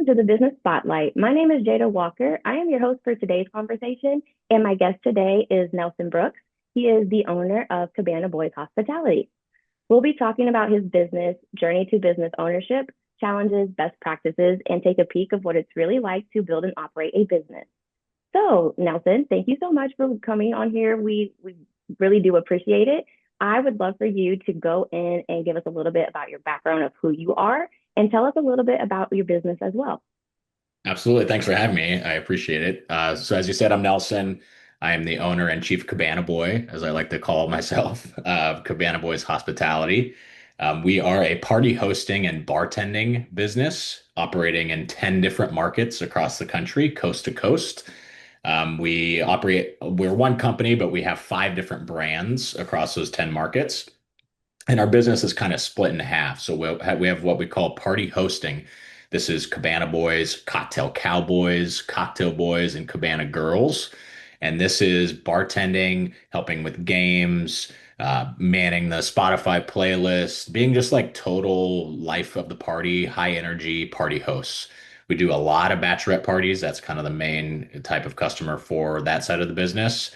Welcome to the Business Spotlight. My name is Jada Walker. I am your host for today's conversation, and my guest today is Nelson Brooks. He is the owner of Cabana Boys Hospitality. We'll be talking about his business, journey to business ownership, challenges, best practices, and take a peek of what it's really like to build and operate a business. So, Nelson, thank you so much for coming on here. We really do appreciate it. I would love for you to go in and give us a little bit about your background of who you are and tell us a little bit about your business as well. Absolutely. Thanks for having me. I appreciate it. So as you said, I'm Nelson. I am the owner and chief Cabana Boy, as I like to call myself, of Cabana Boys Hospitality. We are a party hosting and bartending business operating in 10 different markets across the country, coast to coast. We're one company, but we have five different brands across those 10 markets. And our business is kind of split in half. So we have what we call party hosting. This is Cabana Boys, Cocktail Cowboys, Cocktail Boys, and Cabana Girls. And this is bartending, helping with games, manning the Spotify playlist, being just like total life of the party, high energy party hosts. We do a lot of bachelorette parties. That's kind of the main type of customer for that side of the business.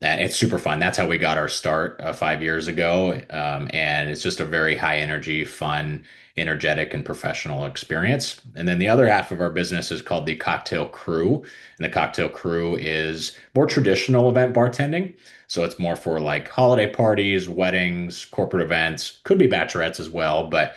And it's super fun. That's how we got our start 5 years ago. And it's just a very high energy, fun, energetic, and professional experience. And then the other half of our business is called the Cocktail Crew. And the Cocktail Crew is more traditional event bartending. So it's more for like holiday parties, weddings, corporate events, could be bachelorettes as well, but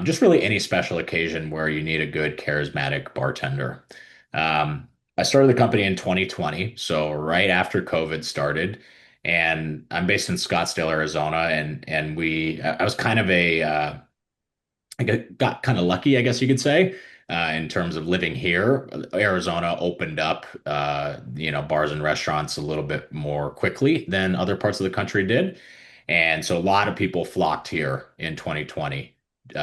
just really any special occasion where you need a good, charismatic bartender. Um, I started the company in 2020, so right after COVID started, and I'm based in Scottsdale, Arizona, and I was kind of got kind of lucky, I guess you could say, in terms of living here. Arizona opened up, bars and restaurants a little bit more quickly than other parts of the country did, and so a lot of people flocked here in 2020.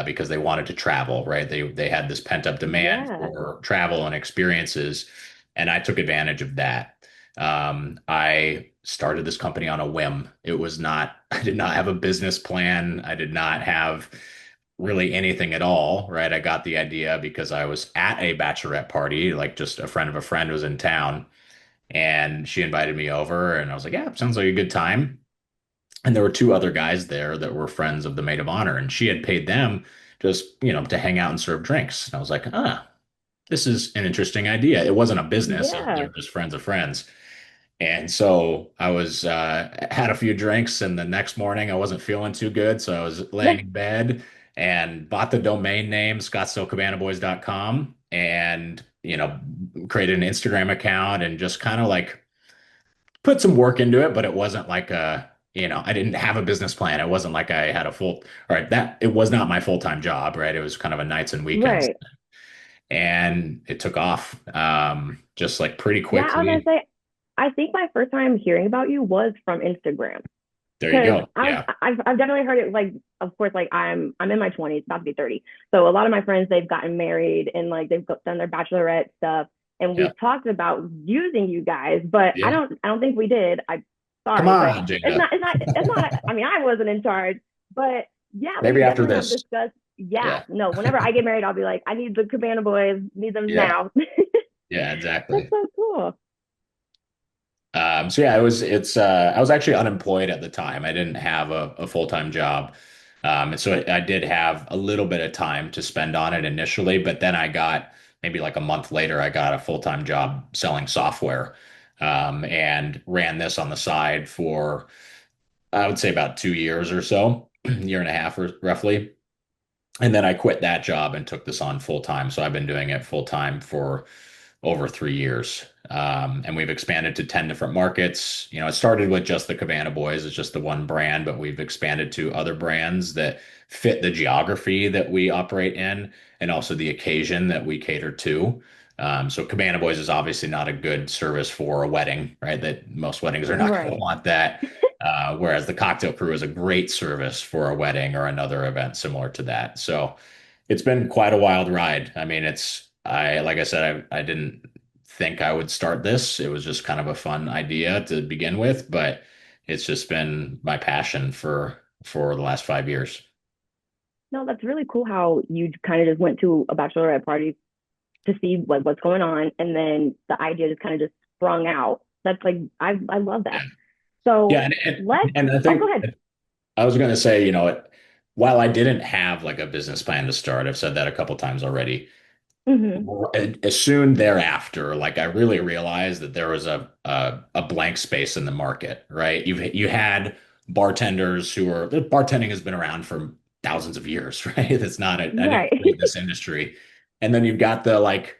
Because they wanted to travel, right? They had this pent up demand Yeah. for travel and experiences, and I took advantage of that. I started this company on a whim. It was not, I did not have a business plan. I did not have really anything at all, right? I got the idea because I was at a bachelorette party, like just a friend of a friend was in town, and she invited me over, and I was like, yeah, sounds like a good time. And there were two other guys there that were friends of the maid of honor, and she had paid them just, to hang out and serve drinks. And I was like, this is an interesting idea. It wasn't a business. They Yeah. were just friends of friends. And so I was had a few drinks, and the next morning I wasn't feeling too good, so I was laying in bed and bought the domain name scottsdalecabanaboys.com and created an Instagram account and just kind of like put some work into it, but it wasn't like I didn't have a business plan. It wasn't like I had a full, right, that it was not my full-time job, right? It was kind of a nights and weekends, Right. and it took off just like pretty Yeah, I was gonna quickly. say, I think my first time hearing about you was from Instagram There you because go. Yeah. I've definitely heard it. Like, of course, like I'm in my 20s, about to be 30. So a lot of my friends, they've gotten married and like done their bachelorette stuff, and Yeah. we've talked about using you guys, but Yeah. I don't think we did. I Come sorry, but on, Jada. it's not. I mean, I wasn't in charge, but yeah, we Maybe after definitely have this. discussed. Yeah, Yeah. no. Whenever I get married, I'll be like, I need the Cabana Boys, need them Yeah. now. Yeah, That's exactly. so cool. So yeah, I was actually unemployed at the time. I didn't have a full-time job. And so I did have a little bit of time to spend on it initially, but then I got maybe like a month later, I got a full-time job selling software, and ran this on the side for, I would say about 2 years or so, year and a half or roughly. And then I quit that job and took this on full time. So I've been doing it full time for over 3 years. And we've expanded to 10 different markets. It started with just the Cabana Boys, it's just the one brand, but we've expanded to other brands that fit the geography that we operate in and also the occasion that we cater to. So Cabana Boys is obviously not a good service for a wedding, right? That most weddings are not going to Right. want that. Whereas the Cocktail Crew is a great service for a wedding or another event similar to that. So it's been quite a wild ride. I mean, like I said, I didn't think I would start this. It was just kind of a fun idea to begin with, but it's just been my passion for the last 5 years. No, that's really cool how you kind of just went to a bachelorette party to see what's going on, and then the idea just kind of just sprung out. That's like I love Yeah. that. Yeah. So And, let's. and I Oh, go think ahead. I was going to say, while I didn't have like a business plan to start, I've said that a couple times already. Hmm. As soon thereafter, like I really realized that there was a blank space in the market, right? You had bartenders who are bartending has been around for thousands of years, right? It's not I didn't Right. create this industry. And then you've got the like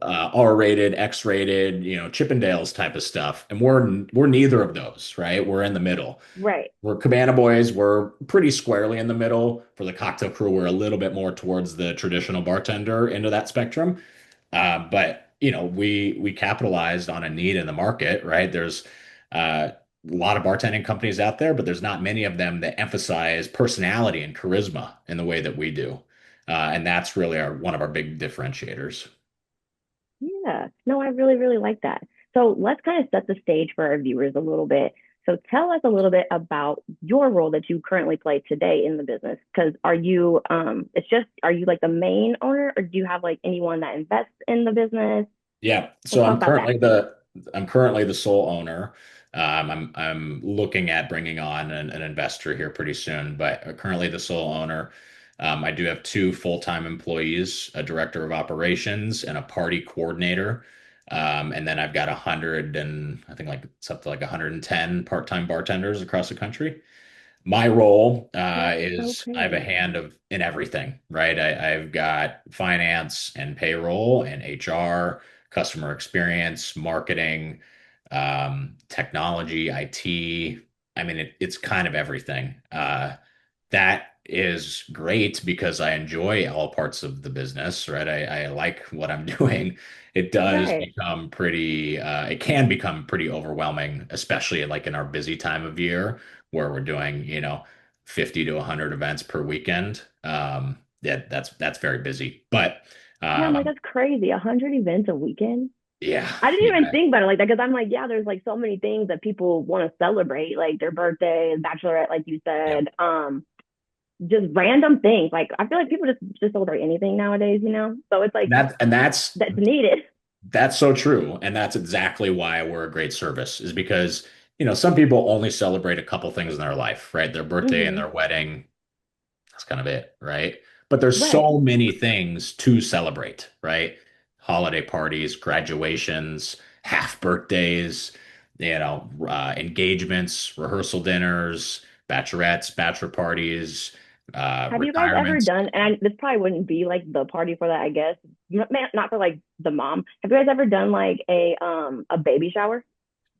R-rated, X-rated, Chippendales type of stuff. And we're neither of those, right? We're in the middle. Right. We're Cabana Boys. We're pretty squarely in the middle. For the cocktail crew, we're a little bit more towards the traditional bartender into that spectrum. But we capitalized on a need in the market, right? There's a lot of bartending companies out there, but there's not many of them that emphasize personality and charisma in the way that we do. And that's really one of our big differentiators. Yeah. No, I really, really like that. So let's kind of set the stage for our viewers a little bit. So tell us a little bit about your role that you currently play today in the business. Because are you like the main owner, or do you have like anyone that invests in the business? Yeah. So Let's talk about that. I'm currently the sole owner. I'm looking at bringing on an investor here pretty soon, but currently the sole owner. I do have two full-time employees, a director of operations and a party coordinator. And then I've got 100 and I think like it's up to like 110 part-time bartenders across the country. My role That's so is I have a crazy. hand in everything, right? I've got finance and payroll and HR, customer experience, marketing, technology, IT. I mean, it's kind of everything. That is great because I enjoy all parts of the business, right? I like what I'm doing. Right. It can become pretty overwhelming, especially like in our busy time of year where we're doing, 50 to 100 events per weekend. Yeah, that's very busy. But Yeah, I'm like, um, that's crazy. 100 events a weekend. yeah, I didn't even yeah, think about it like that because I'm like, yeah, there's like so many things that people want to celebrate, like their birthday, bachelorette, like you yeah. said. Just random things. Like I feel like people just celebrate anything nowadays, you know? So it's like That and that's that's needed. That's so true. And that's exactly why we're a great service, is because, some people only celebrate a couple things in their life, right? Their birthday and Hmm. their wedding. That's kind of it, right? But there's Right. so many things to celebrate, right? Holiday parties, graduations, half birthdays, engagements, rehearsal dinners, bachelorettes, bachelor parties, Have you guys ever retirements. done, and this probably wouldn't be like the party for that, I guess. Not for like the mom. Have you guys ever done like a baby shower?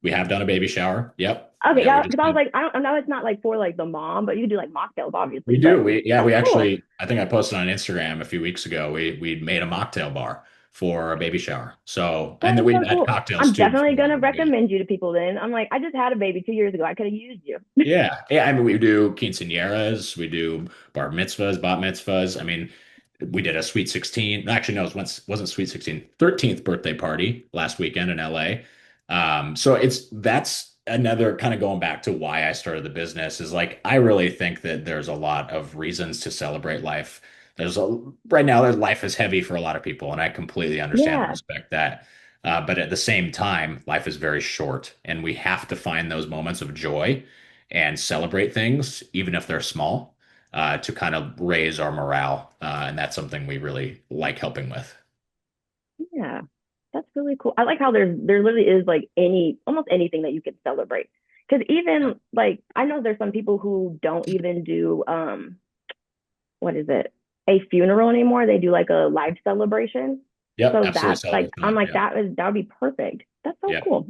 We have done a baby shower. Yep. Okay, Yeah, we yeah, just because I was did. like, I know it's not like for like the mom, but you can do like mocktails, We obviously. do. But We that's cool. actually, I think I posted on Instagram a few weeks ago. We made a mocktail bar for a baby shower. So, and That then is we so had cool. cocktails I'm too definitely before gonna everybody. recommend you to people then. I'm like, I just had a baby 2 years ago. I could have used you. Yeah. Yeah. I mean, we do quinceañeras, we do bar mitzvahs, bat mitzvahs. I mean, we did a sweet 16. Actually, no, wasn't sweet 16, 13th birthday party last weekend in LA. So that's another kind of going back to why I started the business is like, I really think that there's a lot of reasons to celebrate life. Right now, life is heavy for a lot of people, and I completely understand and Yeah. respect that. But at the same time, life is very short, and we have to find those moments of joy and celebrate things, even if they're small, to kind of raise our morale. And that's something we really like helping with. Yeah. That's really cool. I like how there literally is like almost anything that you can celebrate. Because Yeah. even like I know there's some people who don't even do what is it? A funeral anymore. They do like a life celebration. Yep. So Absolutely that's like celebrate I'm that. like Yeah. that would be perfect. That's so Yeah. cool.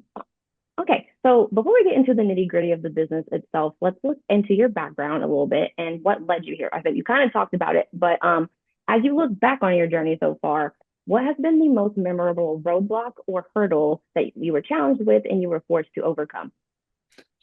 Okay, so before we get into the nitty gritty of the business itself, let's look into your background a little bit and what led you here. I think you kind of talked about it, but as you look back on your journey so far, what has been the most memorable roadblock or hurdle that you were challenged with and you were forced to overcome?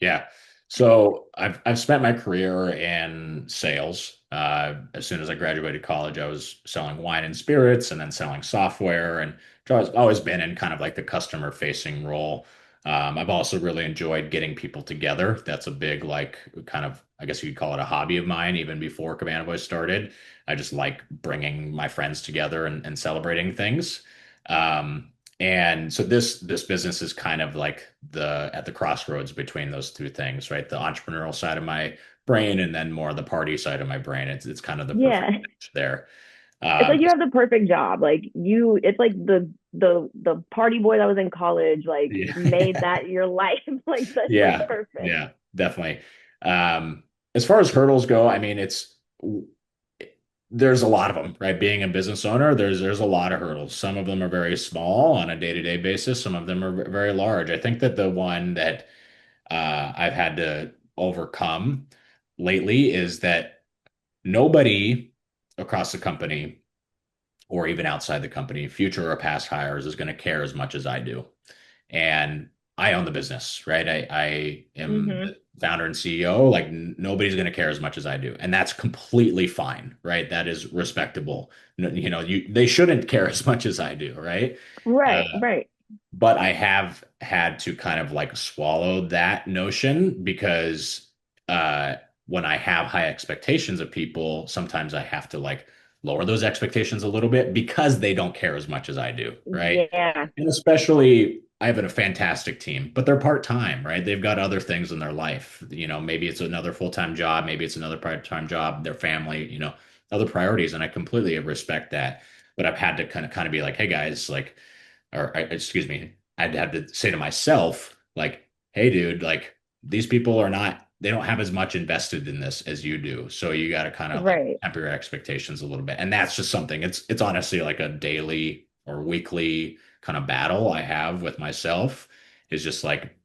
Yeah. So I've spent my career in sales. As soon as I graduated college, I was selling wine and spirits and then selling software, and I've always been in kind of like the customer facing role. I've also really enjoyed getting people together. That's a big like kind of I guess you'd call it a hobby of mine even before Cabana Boys started. I just like bringing my friends together and celebrating things. Um, and so this business is kind of like the at the crossroads between those two things, right? The entrepreneurial side of my brain and then more the party side of my brain. It's kind of the perfect Yeah. match there. It's like Um, you have the perfect job. Like you, it's like the party boy that was in college, like yeah, made that your life. Like that's like yeah, perfect. yeah, definitely. Um, as far as hurdles go, I mean, there's a lot of them, right? Being a business owner, there's a lot of hurdles. Some of them are very small on a day-to-day basis. Some of them are very large. I think that the one that I've had to overcome lately is that nobody across the company or even outside the company, future or past hires, is going to care as much as I do. And I own the business, right? I am Hmm. the founder and CEO. Like nobody's going to care as much as I do, and that's completely fine, right? That is respectable. They shouldn't care as much as I do, right? Uh, Right, right. but I have had to kind of like swallow that notion because uh, when I have high expectations of people, sometimes I have to like lower those expectations a little bit because they don't care as much as I do, right? Yeah, And especially, I have a fantastic team, but they're part-time, right? They've got other things in their life. Maybe it's another full-time job, maybe it's another part-time job, their family, other priorities, and I completely respect that. But I've had to kind of be like, hey guys, like or excuse me, I'd have to say to myself, like, hey, dude, like these people are not, they don't have as much invested in this as you do. So you got to kind of like right. temper your expectations a little bit. And that's just something, it's honestly like a daily or weekly kind of battle I have with myself is just like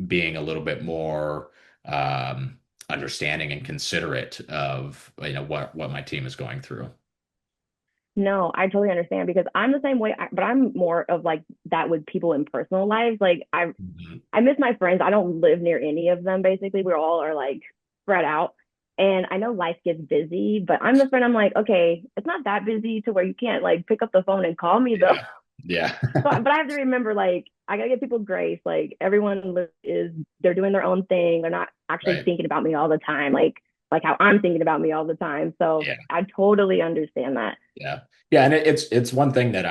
being a little bit more understanding and considerate of what my team is going through. No, I totally understand because I'm the same way, but I'm more of like that with people in personal lives. Like Mhm. I miss my friends. I don't live near any of them. Basically, we all are like spread out. And I know life gets busy, but I'm the friend. I'm like, okay, it's not that busy to where you can't like pick up the phone and call me though. Yeah. Yeah. So, but I have to remember, like, I gotta give people grace. Like, everyone is they're doing their own thing. They're not actually Right. thinking about me all the time, like how I'm thinking about me all the time. So Yeah. I totally understand that. Yeah. Yeah. And it's one thing that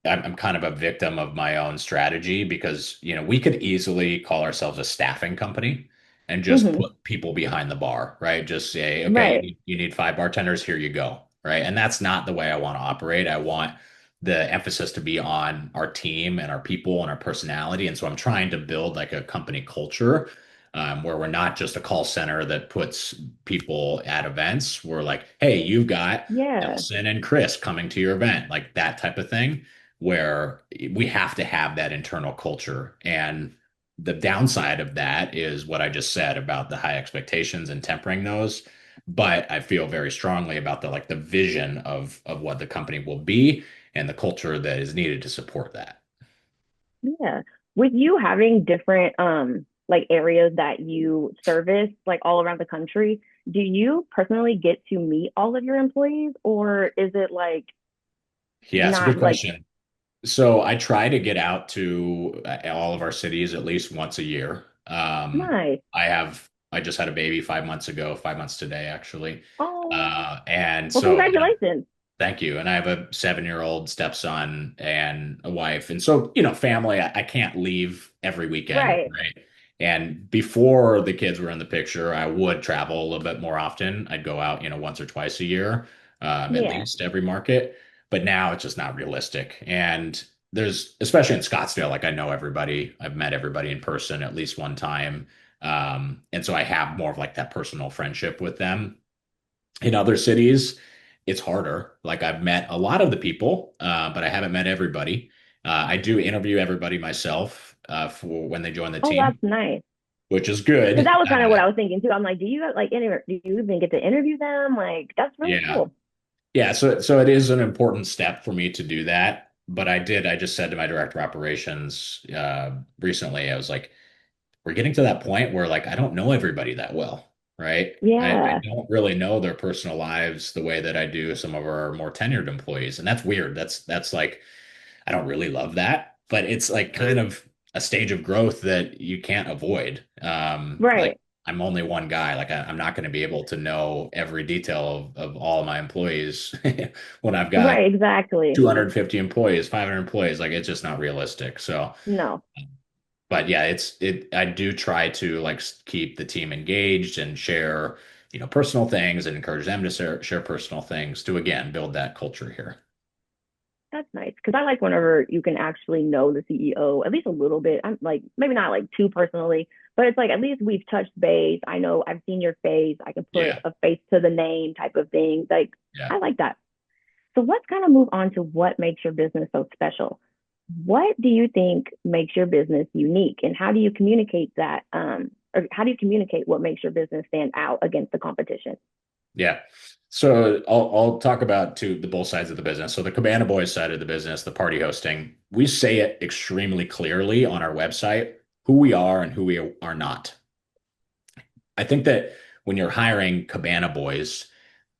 I'm kind of a victim of my own strategy because, we could easily call ourselves a staffing company and just Hmm. put people behind the bar, right? Just say, okay, you Right. need, you need five bartenders, here you go, right? And that's not the way I want to operate. I want the emphasis to be on our team and our people and our personality. And so I'm trying to build like a company culture where we're not just a call center that puts people at events. We're like, hey, you've got Yeah. Nelson and Chris coming to your event, like that type of thing where we have to have that internal culture. And the downside of that is what I just said about the high expectations and tempering those. But I feel very strongly about the vision of what the company will be and the culture that is needed to support that. Yeah. With you having different like areas that you service like all around the country, do you personally get to meet all of your employees or is it like Yeah, it's a not good like question. So I try to get out to all of our cities at least once a year. nice? I just had a baby 5 months ago, 5 months today, actually. Oh, And well, so congratulations. thank you. And I have a 7-year-old stepson and a wife. And so, family, I can't leave every weekend, Right. right? And before the kids were in the picture, I would travel a little bit more often. I'd go out, once or twice a year, at Yeah. least every market. But now it's just not realistic. And there's, especially in Scottsdale, like I know everybody, I've met everybody in person at least one time. And so I have more of like that personal friendship with them. In other cities, it's harder. Like I've met a lot of the people, but I haven't met everybody. I do interview everybody myself for when they join the Oh, that's team, nice. which is Because good. that was kind of what I was thinking too. I'm like, do you even get to interview them? Like, that's really Yeah, cool. yeah. So it is an important step for me to do that. But I just said to my director of operations recently, I was like, we're getting to that point where like I don't know everybody that well, right? I Yeah. don't really know their personal lives the way that I do some of our more tenured employees, and that's weird. That's like I don't really love that, but it's like kind of a stage of growth that you can't avoid. Like Right. I'm only one guy. Like I'm not going to be able to know every detail of all of my employees when I've got Right, exactly. 250 employees, 500 employees. Like it's just not realistic. So, No, but yeah, I do try to like keep the team engaged and share, personal things and encourage them to share personal things to again build that culture here. that's nice. Because I like whenever you can actually know the CEO at least a little bit. I'm like, maybe not like too personally, but it's like at least we've touched base. I know I've seen your face. I can put Yeah. a face to the name type of thing. Like, Yeah. I like that. So let's kind of move on to what makes your business so special. What do you think makes your business unique, and how do you communicate that? Or how do you communicate what makes your business stand out against the competition? Yeah. So I'll talk about the both sides of the business. So the Cabana Boys side of the business, the party hosting, we say it extremely clearly on our website who we are and who we are not. I think that when you're hiring Cabana Boys,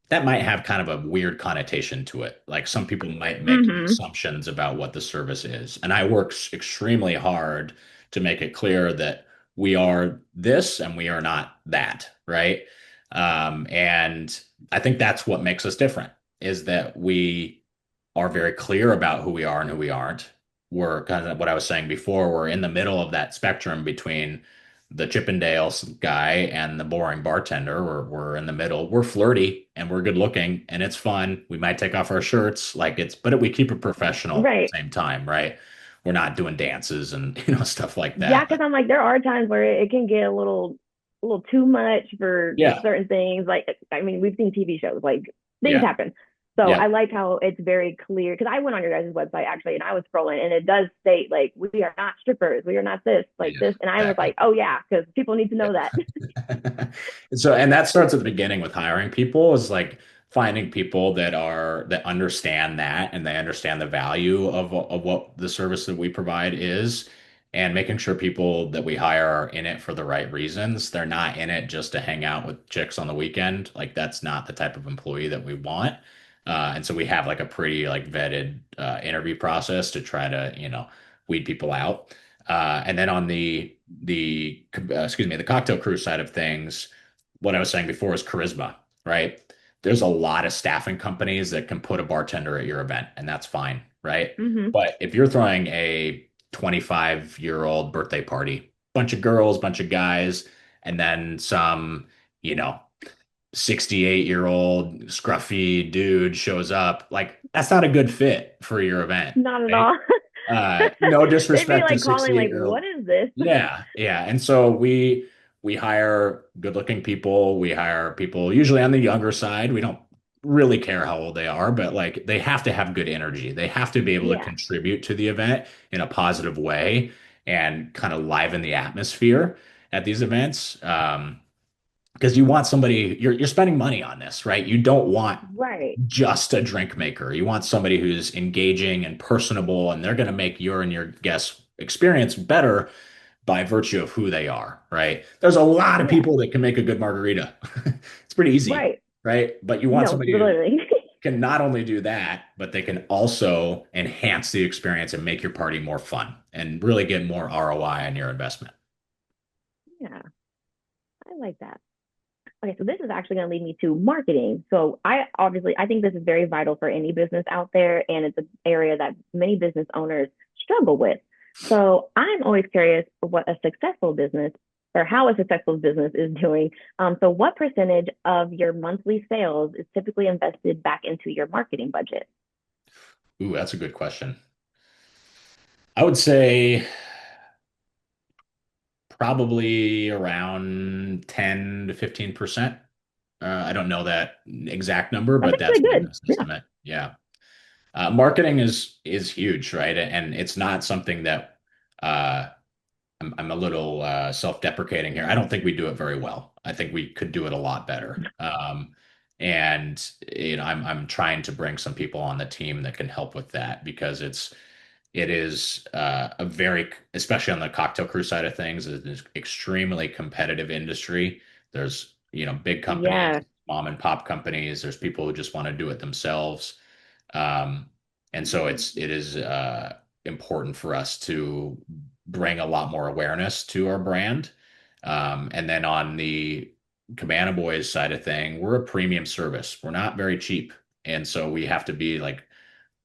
that might have kind of a weird connotation to it. Like some people might make Mm-hmm. assumptions about what the service is. And I work extremely hard to make it clear that we are this and we are not that, right? And I think that's what makes us different is that we are very clear about who we are and who we aren't. We're kind of what I was saying before, we're in the middle of that spectrum between the Chippendales guy and the boring bartender. We're in the middle. We're flirty and we're good looking and it's fun. We might take off our shirts, but we keep it professional at Right. the same time, right? We're not doing dances and stuff like Yeah, that. because I'm like, there are times where it can get a little too much for Yeah, certain things. Like, I mean, we've seen TV shows, like things yeah, happen. So yeah, I like how it's very clear. Because I went on your guys' website actually, and I was scrolling, and it does state like, we are not strippers, we are not this, like yeah, this, and I was exactly. like, oh yeah, because people need to know that. Yeah. And that starts at the beginning with hiring people is like finding people that understand that and they understand the value of what the service that we provide is and making sure people that we hire are in it for the right reasons. They're not in it just to hang out with chicks on the weekend. Like that's not the type of employee that we want. And so we have like a pretty like vetted interview process to try to, weed people out. And then on the cocktail crew side of things, what I was saying before is charisma, right? There's a lot of staffing companies that can put a bartender at your event, and that's fine, right? Hmm. But if you're throwing a 25-year-old birthday party, bunch of girls, bunch of guys, and then some, you know, 68-year-old scruffy dude shows up, like that's not a good fit for your event, Not at right? all. No They'd be disrespect to like calling, like, 68-year-old. what is this? Yeah, yeah. And so we hire good-looking people. We hire people usually on the younger side. We don't really care how old they are, but like they have to have good energy. They have to be able to Yeah. contribute to the event in a positive way and kind of liven the atmosphere at these events. Because you want somebody, you're spending money on this, right? You don't want Right. just a drink maker. You want somebody who's engaging and personable, and they're going to make your and your guests' experience better by virtue of who they are, right? There's a lot of Yeah. people that can make a good margarita. It's pretty easy, Right. right? But you want No, somebody who literally. can not only do that, but they can also enhance the experience and make your party more fun and really get more ROI on your investment. Yeah, I like that. Okay, so this is actually going to lead me to marketing. So I think this is very vital for any business out there, and it's an area that many business owners struggle with. So I'm always curious what a successful business or how a successful business is doing. So what percentage of your monthly sales is typically invested back into your marketing budget? Ooh, that's a good question. I would say probably around 10 to 15%. I don't know that exact number, That's but that's actually my good. best Yeah. estimate. Yeah. Marketing is huge, right? And it's not something that uh, I'm a little self-deprecating here. I don't think we do it very well. I think we could do it a lot better. And I'm trying to bring some people on the team that can help with that because it is a very, especially on the cocktail crew side of things, it is extremely competitive industry. There's, big companies, Yeah. mom and pop companies. There's people who just want to do it themselves. Um, and so it is important for us to bring a lot more awareness to our brand. And then on the Cabana Boys side of thing, we're a premium service. We're not very cheap. And so we have to be like,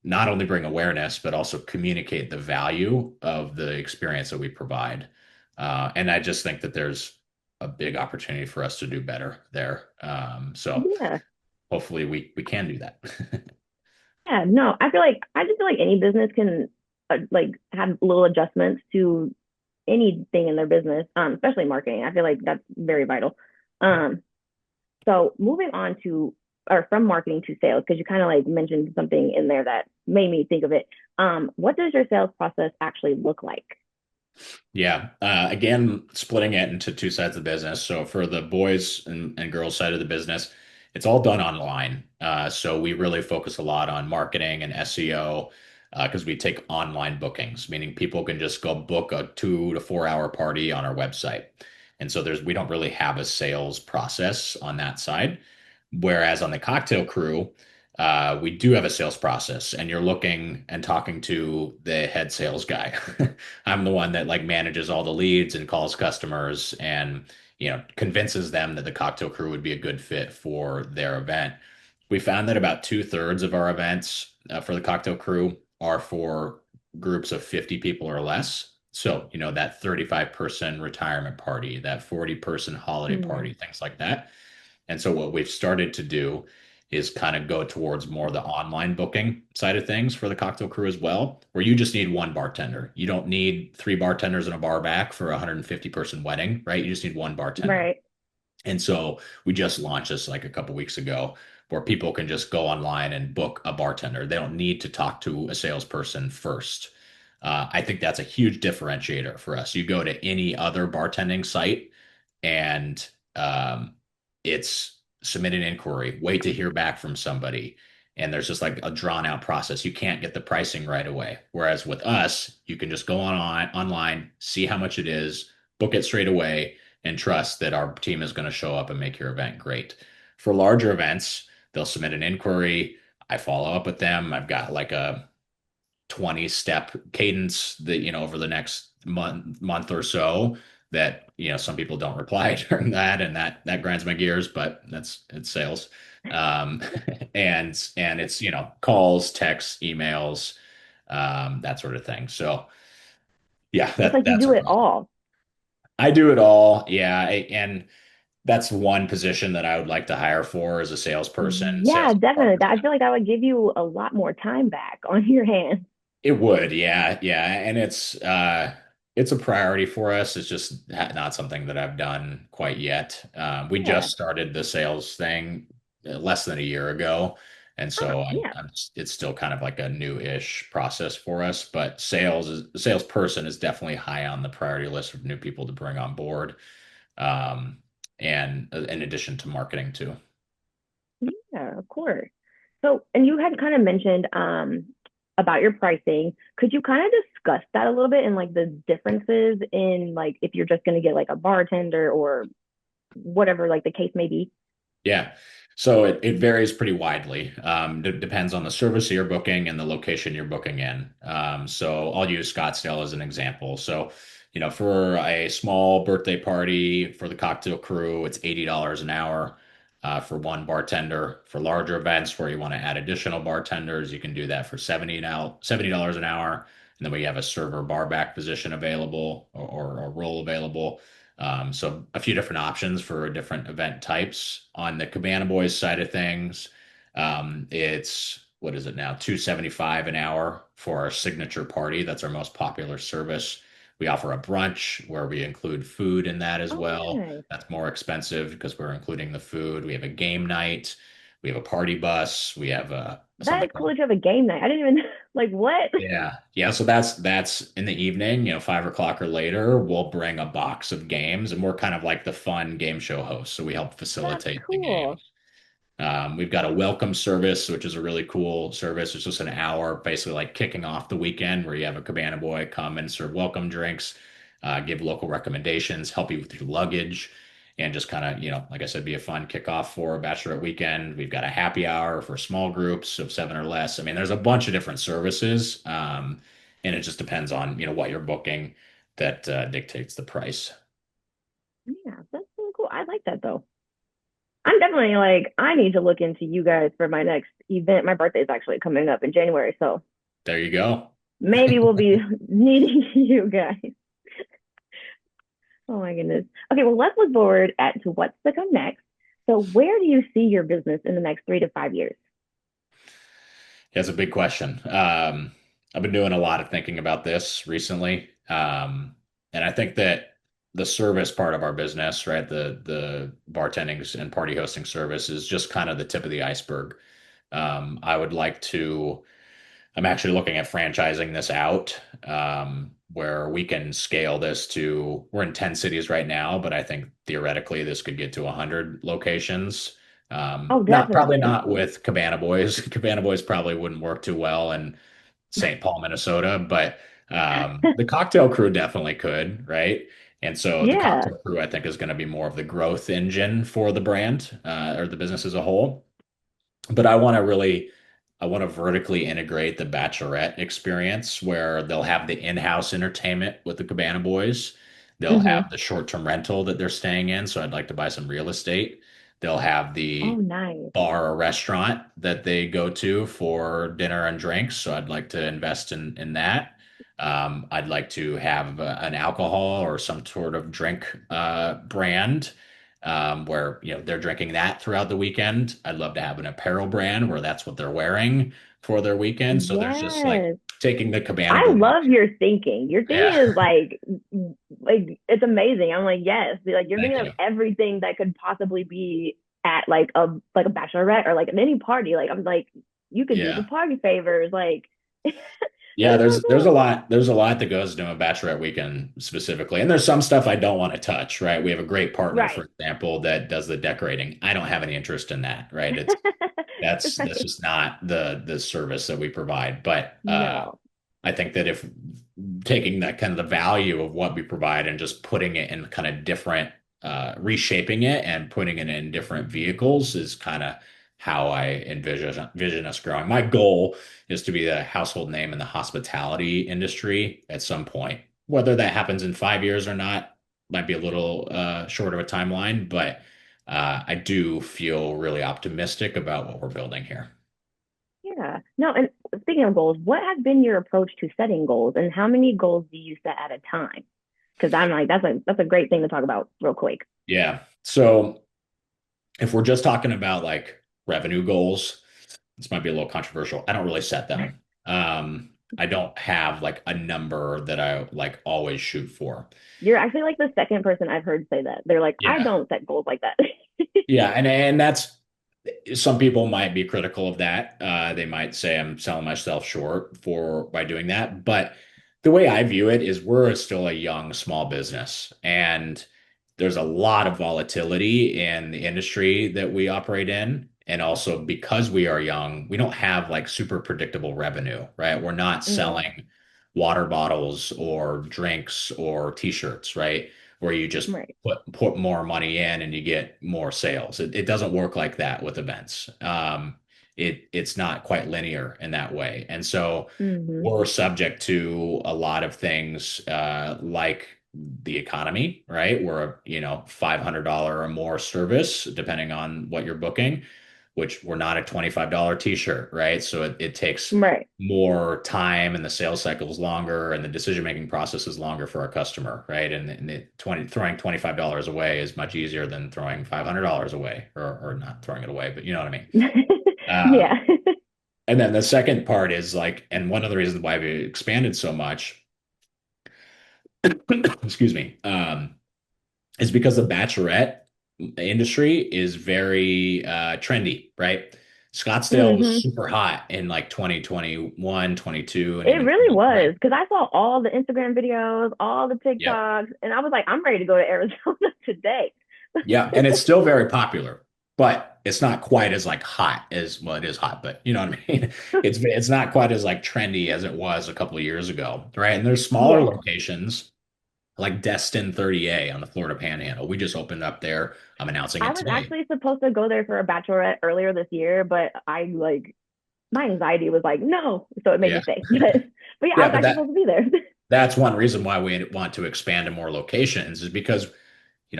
not only bring awareness, but also communicate the value of the experience that we provide. And I just think that there's a big opportunity for us to do better there. So Yeah. hopefully we can do that. Yeah, no, I just feel like any business can like have little adjustments to anything in their business, especially marketing. I feel like that's very vital. Um, so moving on to or from marketing to sales, because you kind of like mentioned something in there that made me think of it. What does your sales process actually look like? Yeah. Again, splitting it into two sides of the business. So for the boys and girls side of the business, it's all done online. So we really focus a lot on marketing and SEO because we take online bookings, meaning people can just go book a 2 to 4 hour party on our website. And so we don't really have a sales process on that side. Whereas on the cocktail crew, we do have a sales process, and you're looking and talking to the head sales guy. I'm the one that like manages all the leads and calls customers and convinces them that the cocktail crew would be a good fit for their event. We found that about 2/3 of our events for the cocktail crew are for groups of 50 people or less. So, that 35-person retirement party, that 40-person holiday Hmm. party, things like that. And so what we've started to do is kind of go towards more the online booking side of things for the cocktail crew as well, where you just need one bartender. You don't need three bartenders in a bar back for a 150-person wedding, right? You just need one bartender. Right. And so we just launched this like a couple weeks ago where people can just go online and book a bartender. They don't need to talk to a salesperson first. I think that's a huge differentiator for us. You go to any other bartending site and it's submit an inquiry, wait to hear back from somebody. And there's just like a drawn out process. You can't get the pricing right away. Whereas with us, you can just go online, see how much it is, book it straight away, and trust that our team is going to show up and make your event great. For larger events, they'll submit an inquiry. I follow up with them. I've got like a 20-step cadence that, over the next month or so that, some people don't reply during that, and that grinds my gears, but it's sales. Um, and it's, calls, texts, emails, that sort of thing. So yeah, It's like you that's do our it process. all. I do it all. Yeah. And that's one position that I would like to hire for as a salesperson, Yeah, sales definitely. department. That I feel like that would give you a lot more time back on your hands. It would, yeah, yeah, and it's a priority for us. It's just not something that I've done quite yet. We Yeah. just started the sales thing less than a year ago, and Oh, so yeah. it's still kind of like a new-ish process for us. But the salesperson is definitely high on the priority list of new people to bring on board, um, and in addition to marketing too. Yeah, of course. So, and you had kind of mentioned about your pricing. Could you kind of discuss that a little bit and like the differences in like if you're just going to get like a bartender or whatever like the case may be? Yeah. So it varies pretty widely. Depends on the service you're booking and the location you're booking in. So I'll use Scottsdale as an example. So, for a small birthday party for the cocktail crew, it's $80 an hour for one bartender. For larger events where you want to add additional bartenders, you can do that for $70 an hour. And then we have a server bar back position available or a role available. So a few different options for different event types. On the Cabana Boys side of things, it's what is it now? 275 an hour for our signature party. That's our most popular service. We offer a brunch where we include food in that as Oh, well. nice. That's more expensive because we're including the food. We have a game night. We have a party bus. We have That something is cool called that you have a game night. I didn't even like what? yeah. Yeah. So that's in the evening, 5 o'clock or later, we'll bring a box of games and we're kind of like the fun game show host. So we help That's facilitate the cool. games. We've got a welcome service, which is a really cool service. It's just an hour, basically like kicking off the weekend where you have a cabana boy come and serve welcome drinks, give local recommendations, help you with your luggage, and just kind of, like I said, be a fun kickoff for a bachelorette weekend. We've got a happy hour for small groups of seven or less. I mean, there's a bunch of different services, and it just depends on, what you're booking that dictates the price. Yeah, that's really cool. I like that though. I'm definitely like, I need to look into you guys for my next event. My birthday is actually coming up in January, so There you go. maybe we'll be needing you guys. Oh my goodness. Okay, well, let's look forward to what's to come next. So, where do you see your business in the next 3 to 5 years? That's a big question. I've been doing a lot of thinking about this recently. And I think that the service part of our business, right, the bartending and party hosting service is just kind of the tip of the iceberg. I would like to I'm actually looking at franchising this out, where we can scale this to, we're in 10 cities right now, but I think theoretically this could get to 100 locations. Oh, Not probably definitely. not with Cabana Boys. Cabana Boys probably wouldn't work too well in St. Paul, Minnesota, but the cocktail crew definitely could, right? And so the Yeah. cocktail crew, I think, is going to be more of the growth engine for the brand, or the business as a whole. But I want to vertically integrate the bachelorette experience where they'll have the in-house entertainment with the Cabana Boys. They'll have Hmm. the short-term rental that they're staying in. So I'd like to buy some real estate. They'll have Oh, the nice. bar or restaurant that they go to for dinner and drinks. So I'd like to invest in that. I'd like to have an alcohol or some sort of drink brand, where they're drinking that throughout the weekend. I'd love to have an apparel brand where that's what they're wearing for their weekend. So there's just like Yes. taking the Cabana I Boys. love your thinking. Your thinking Yeah, is like it's amazing. I'm like, yes, like you're thank thinking of you. everything that could possibly be at like a bachelorette or like at any party. Like I'm like, you could do the Yeah. party favors. Like that's Yeah, so cool. there's a lot that goes into a bachelorette weekend specifically. And there's some stuff I don't want to touch, right? We have a great partner, for Right. example, that does the decorating. I don't have any interest in that, right? That's Right. just not the service that we provide. But No. I think that if taking that kind of the value of what we provide and just putting it in kind of different, reshaping it and putting it in different vehicles is kind of how I envision us growing. My goal is to be a household name in the hospitality industry at some point. Whether that happens in 5 years or not might be a little short of a timeline, but I do feel really optimistic about what we're building here. Yeah. No, and speaking of goals, what has been your approach to setting goals and how many goals do you set at a time? Because I'm like, that's a great thing to talk about real quick. Yeah. So if we're just talking about like revenue goals, this might be a little controversial. I don't really set them. I don't have like a number that I like always shoot for. You're actually like the second person I've heard say that. They're like, I Yeah. don't set goals like that. Yeah, and that's some people might be critical of that. They might say I'm selling myself short for by doing that. But the way I view it is we're still a young small business, and there's a lot of volatility in the industry that we operate in. And also because we are young, we don't have like super predictable revenue, right? We're not Mm, selling water bottles or drinks or t-shirts, right? Where you just right. put more money in and you get more sales. It doesn't work like that with events. It's not quite linear in that way. And so Mm-hmm. we're subject to a lot of things, like the economy, right? We're a, $500 or more service, depending on what you're booking, which we're not a $25 t-shirt, right? So it takes Right. more time and the sales cycle is longer and the decision-making process is longer for our customer, right? And throwing $25 away is much easier than throwing $500 away, or not throwing it away, but you know what I mean? Yeah. Um, and then the second part is like, and one of the reasons why we expanded so much, excuse me, is because the bachelorette industry is very trendy, right? Scottsdale was Hmm. super hot in like 2021, 22, and It even really 23. was because I saw all the Instagram videos, all the Yep. TikToks, and I was like, I'm ready to go to Arizona today. Yeah. And it's still very popular, but it's not quite as like hot as, well, it is hot, but you know what I mean? It's not quite as like trendy as it was a couple of years ago, right? And there's smaller Yeah. locations like Destin 30A on the Florida Panhandle. We just opened up there. I'm announcing I it was today. actually supposed to go there for a bachelorette earlier this year, but I like my anxiety was like, no, so it made Yeah. me stay. But yeah, I Yeah, was but actually supposed to be there. that's one reason why we want to expand to more locations is because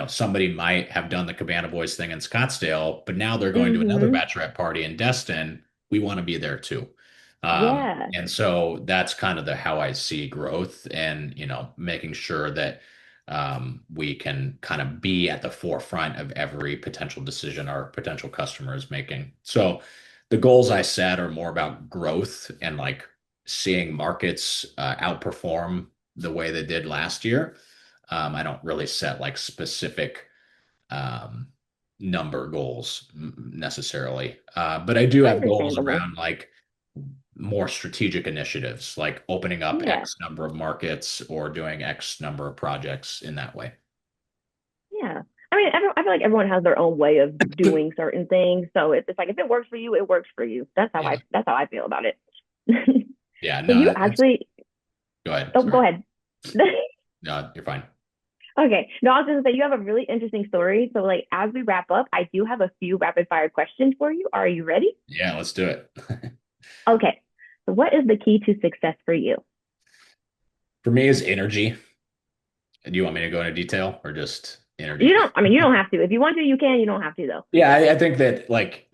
somebody might have done the Cabana Boys thing in Scottsdale, but now they're going to another Mm-hmm. bachelorette party in Destin. We want to be there too. Yeah, And so that's kind of the how I see growth and, making sure that we can kind of be at the forefront of every potential decision our potential customer is making. So the goals I set are more about growth and like seeing markets outperform the way they did last year. I don't really set like specific um, number goals necessarily, but I do have goals understandable. around like more strategic initiatives, like opening up Yeah, X number of markets or doing X number of projects in that way. yeah. I mean, I feel like everyone has their own way of doing certain things. So it's like if it works for you, it works for you. Yeah. That's how I feel about it. Yeah. So you No, it's actually, go ahead. oh, go Sorry. ahead. No, you're fine. Okay. No, I was going to say you have a really interesting story. So like as we wrap up, I do have a few rapid fire questions for you. Are you ready? Yeah, let's do it. Okay. So what is the key to success for you? For me is energy. Do you want me to go into detail or just You energy? don't, I mean, you don't have to. If you want to, you can. You don't have to though. Yeah, I think that like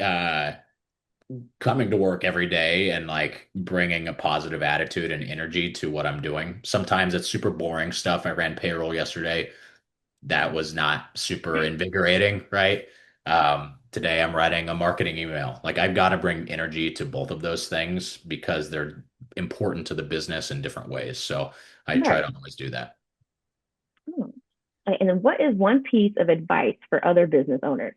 coming to work every day and like bringing a positive attitude and energy to what I'm doing. Sometimes it's super boring stuff. I ran payroll yesterday. That was not super invigorating, right? Today I'm writing a marketing email. Like I've got to bring energy to both of those things because they're important to the business in different ways. So I try Right. to always do that. Hmm. And then what is one piece of advice for other business owners?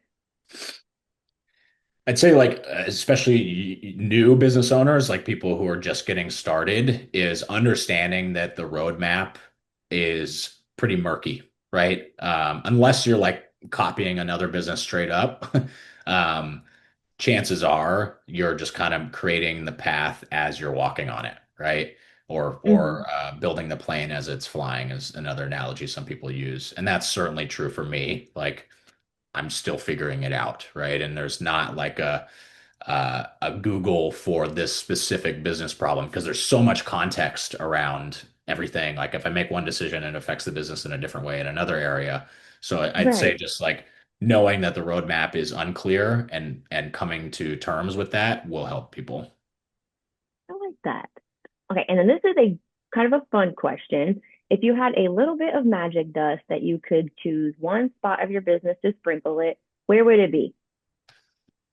I'd say like especially new business owners, like people who are just getting started, is understanding that the roadmap is pretty murky, right? Unless you're like copying another business straight up, um, chances are you're just kind of creating the path as you're walking on it, right? Or Hmm. building the plane as it's flying is another analogy some people use, and that's certainly true for me. Like I'm still figuring it out, right? And there's not like a Google for this specific business problem because there's so much context around everything. Like if I make one decision, it affects the business in a different way in another area. So I'd say Right. just like knowing that the roadmap is unclear and coming to terms with that will help people. I like that. Okay. And then this is a kind of a fun question. If you had a little bit of magic dust that you could choose one spot of your business to sprinkle it, where would it be?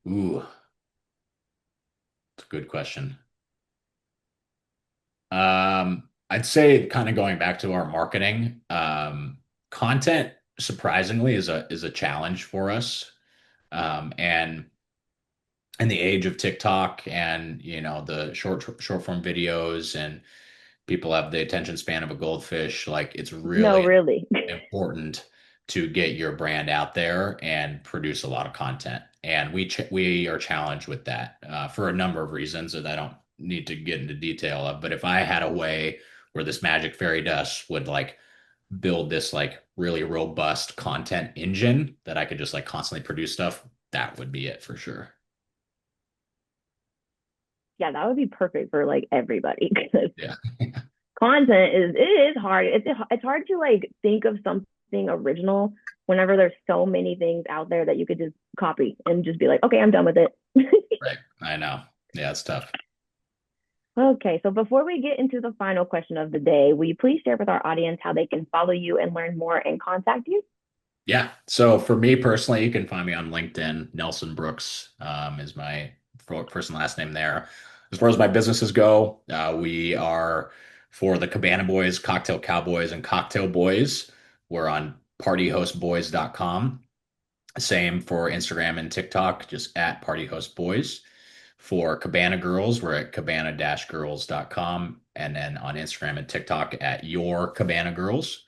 Ooh, it's a good question. I'd say kind of going back to our marketing, content surprisingly is a challenge for us. And in the age of TikTok and the short form videos and people have the attention span of a goldfish, like it's No, really really. important to get your brand out there and produce a lot of content. And we are challenged with that for a number of reasons that I don't need to get into detail of. But if I had a way where this magic fairy dust would like build this like really robust content engine that I could just like constantly produce stuff, that would be it for sure. Yeah, that would be perfect for like everybody because Yeah. content is it is hard. It's hard to like think of something original whenever there's so many things out there that you could just copy and just be like, okay, I'm done with it. Right. I know. Yeah, it's tough. Okay, so before we get into the final question of the day, will you please share with our audience how they can follow you and learn more and contact you? Yeah. So for me personally, you can find me on LinkedIn. Nelson Brooks is my first and last name there. As far as my businesses go, we are for the Cabana Boys, Cocktail Cowboys, and Cocktail Boys. We're on partyhostboys.com. Same for Instagram and TikTok, just at partyhostboys. For Cabana Girls, we're at cabana-girls.com. And then on Instagram and TikTok at your Cabana Girls.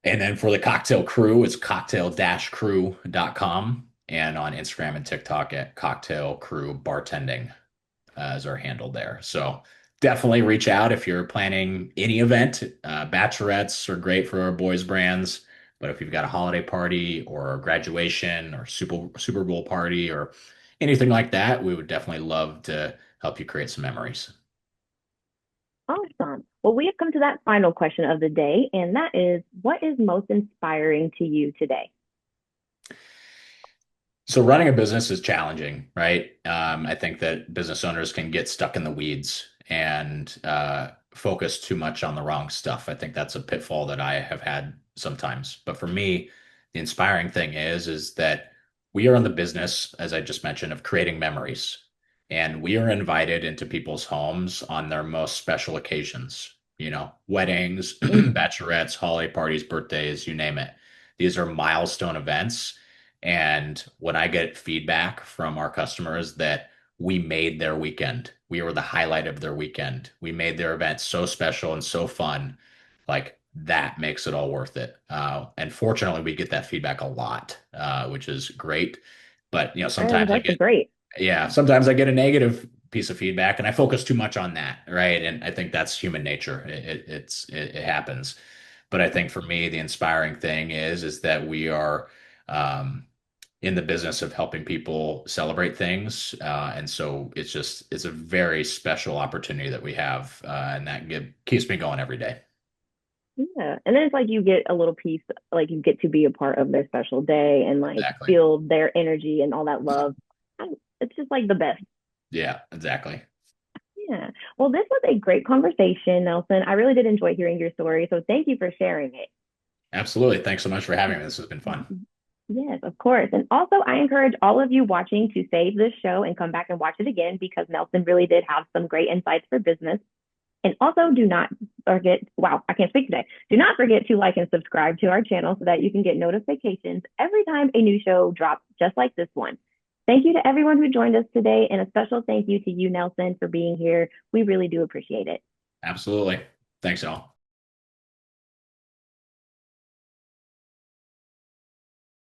And then for the cocktail crew, it's cocktail-crew.com. And on Instagram and TikTok at cocktail crew bartending as our handle there. So definitely reach out if you're planning any event. Bachelorettes are great for our boys brands. But if you've got a holiday party or a graduation or Super Bowl party or anything like that, we would definitely love to help you create some memories. Awesome. Well, we have come to that final question of the day, and that is, what is most inspiring to you today? So running a business is challenging, right? I think that business owners can get stuck in the weeds and focus too much on the wrong stuff. I think that's a pitfall that I have had sometimes. But for me, the inspiring thing is that we are in the business, as I just mentioned, of creating memories. And we are invited into people's homes on their most special occasions, weddings, Mm, bachelorettes, holiday parties, birthdays, you name it. These are milestone events and when I get feedback from our customers that we made their weekend, we were the highlight of their weekend, we made their event so special and so fun, like that makes it all worth it. And fortunately, we get that feedback a lot, which is great. But sometimes I that's get, great. yeah, sometimes I get a negative piece of feedback, and I focus too much on that, right? And I think that's human nature. It happens. But I think for me, the inspiring thing is that we are. Um, in the business of helping people celebrate things. And so it's a very special opportunity that we have. And keeps me going every day. Yeah. And then it's like you get a little piece, like you get to be a part of their special day and like Exactly. feel their energy and all that love. It's just like the best. Yeah, exactly. Yeah. Well, this was a great conversation, Nelson. I really did enjoy hearing your story. So thank you for sharing it. Absolutely. Thanks so much for having me. This has been fun. Yes, of course. And also, I encourage all of you watching to save this show and come back and watch it again because Nelson really did have some great insights for business. And also, do not forget, wow, I can't speak today. Do not forget to like and subscribe to our channel so that you can get notifications every time a new show drops, just like this one. Thank you to everyone who joined us today, and a special thank you to you, Nelson, for being here. We really do appreciate it. Absolutely. Thanks, all.